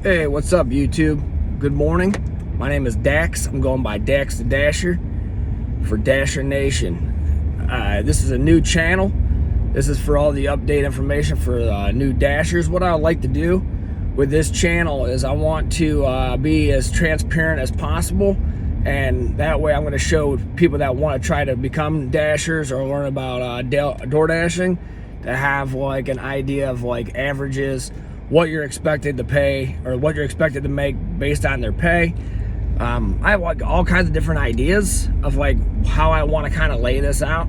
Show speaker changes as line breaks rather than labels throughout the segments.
Hey, what's up, YouTube? Good morning. My name is Dax. I'm going by Dax the Dasher for Dasher Nation. This is a new channel. This is for all the update information for new Dashers. What I would like to do with this channel is I want to be as transparent as possible, and that way I'm going to show people that want to try to become Dashers or learn about door dashing to have like an idea of like averages, what you're expected to pay or what you're expected to make based on their pay. I have like all kinds of different ideas of like how I want to kind of lay this out.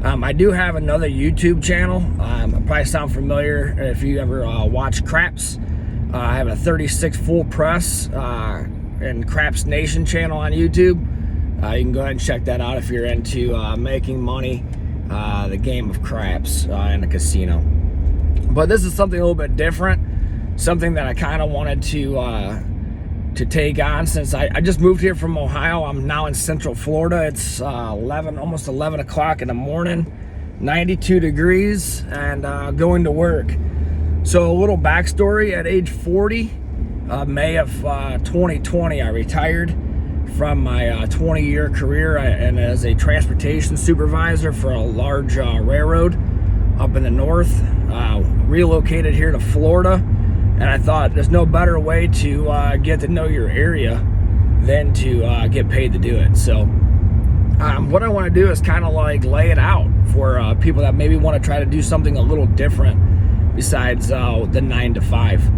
I do have another YouTube channel. It'll probably sound familiar if you ever watch Craps. I have a 36 full press and Craps Nation channel on YouTube. You can go ahead and check that out if you're into making money, the game of craps in a casino. But this is something a little bit different, something that I kind of wanted to take on since I just moved here from Ohio. I'm now in Central Florida. It's almost 11 o'clock in the morning, 92 degrees, and going to work. So a little backstory: at age 40, May of 2020, I retired from my 20-year career and as a transportation supervisor for a large railroad up in the north. Relocated here to Florida, and I thought there's no better way to get to know your area than to get paid to do it. So what I want to do is kind of like lay it out for people that maybe want to try to do something a little different besides the 9 to 5.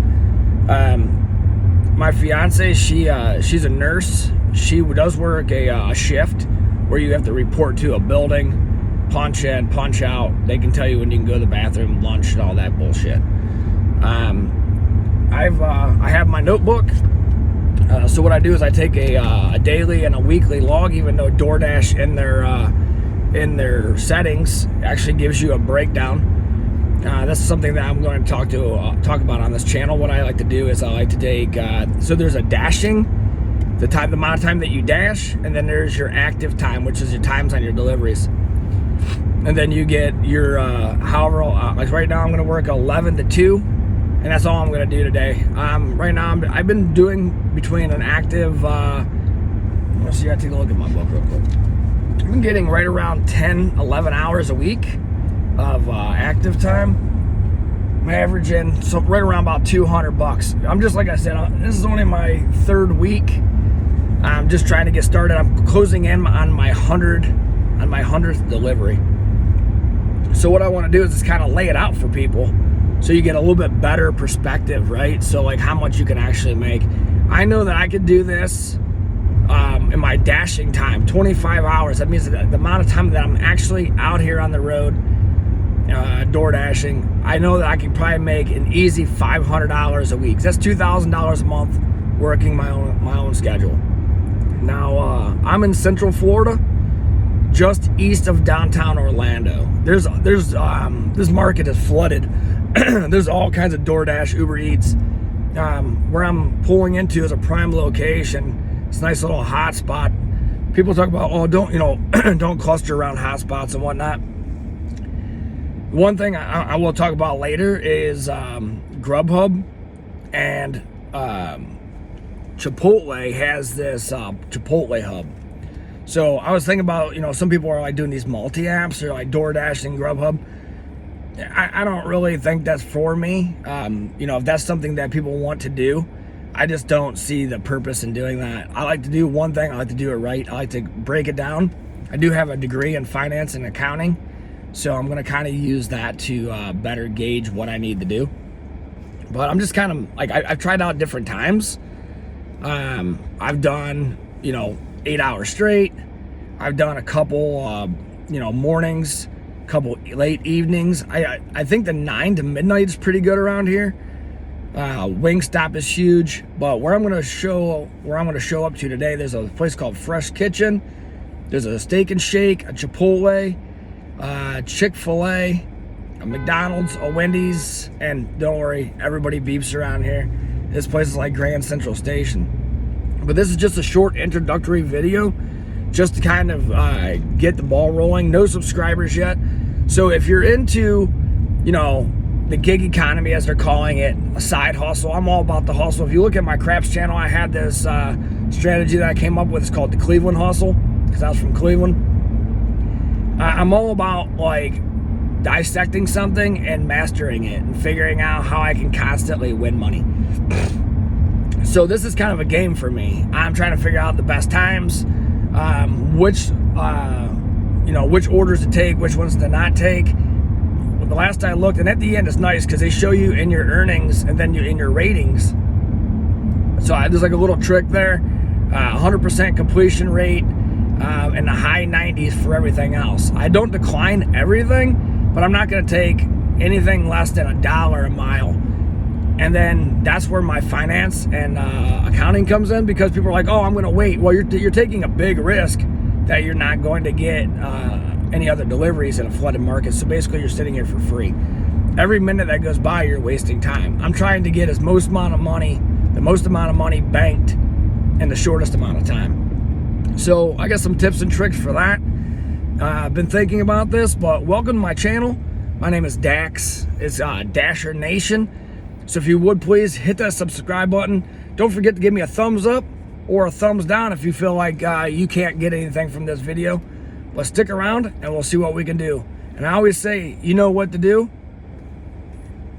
My fiance, she's a nurse. She does work a shift where you have to report to a building, punch in, punch out. They can tell you when you can go to the bathroom, lunch, and all that bullshit. I have my notebook. So what I do is I take a daily and a weekly log, even though Doordash in their settings actually gives you a breakdown. That's something that I'm going to talk about on this channel. What I like to do is I like to take so there's a dashing, the amount of time that you dash, and then there's your active time, which is your times on your deliveries. And then you get your however, like right now I'm going to work 11 to 2, and that's all I'm going to do today. Right now I've been doing between an active let's see, I take a look at my book real quick. I've been getting right around 10 11 hours a week of active time. I'm averaging right around about $200. I'm just, like I said, this is only my third week. I'm just trying to get started. I'm closing in on my 100th delivery. So what I want to do is just kind of lay it out for people so you get a little bit better perspective, right? So like how much you can actually make. I know that I could do this in my dashing time, 25 hours. That means that the amount of time that I'm actually out here on the road door dashing, I know that I could probably make an easy $500 a week. That's $2,000 a month working my own schedule. Now I'm in Central Florida, just east of downtown Orlando. There's this market is flooded. There's all kinds of DoorDash, Uber Eats. Where I'm pulling into is a prime location. It's a nice little hot spot. People talk about, oh, don't cluster around hot spots and whatnot. One thing I will talk about later is Grubhub and Chipotle has this Chipotle hub. So I was thinking about, some people are like doing these multi-apps or like DoorDash and Grubhub. I don't really think that's for me. If that's something that people want to do, I just don't see the purpose in doing that. I like to do one thing. I like to do it right. I like to break it down. I do have a degree in finance and accounting, so I'm going to kind of use that to better gauge what I need to do. But I'm just kind of like, I've tried out different times. I've done, 8 hours straight. I've done a couple, mornings, couple late evenings. I think the 9 to midnight is pretty good around here. Wingstop is huge, but where I'm going to show up to today, there's a place called Fresh Kitchen. There's a Steak and Shake, a Chipotle, Chick-fil-A, a McDonald's, a Wendy's, and don't worry, everybody beeps around here. This place is like Grand Central Station. But this is just a short introductory video just to kind of get the ball rolling. No subscribers yet. So if you're into, the gig economy, as they're calling it, a side hustle. I'm all about the hustle. If you look at my craps channel, I had this strategy that I came up with. It's called the Cleveland Hustle, because I was from Cleveland. I'm all about like dissecting something and mastering it and figuring out how I can constantly win money. So this is kind of a game for me. I'm trying to figure out the best times, which orders to take, which ones to not take. Well, the last I looked, and at the end it's nice because they show you in your earnings and then in your ratings. So there's like a little trick there. 100% completion rate and the high 90s for everything else. I don't decline everything, but I'm not going to take anything less than $1 a mile. And then that's where my finance and accounting comes in, because people are like, oh, I'm going to wait. Well, you're taking a big risk that you're not going to get any other deliveries in a flooded market. So basically you're sitting here for free. Every minute that goes by, you're wasting time. I'm trying to get the most amount of money banked in the shortest amount of time. So I got some tips and tricks for that. I've been thinking about this, but welcome to my channel. My name is Dax. It's Dasher Nation. So if you would please hit that subscribe button. Don't forget to give me a thumbs up or a thumbs down if you feel like you can't get anything from this video. But stick around and we'll see what we can do. And I always say, you know what to do.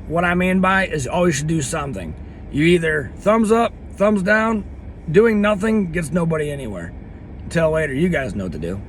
What I mean by is always should do something. You either thumbs up, thumbs down. Doing nothing gets nobody anywhere. Until later, you guys know what to do.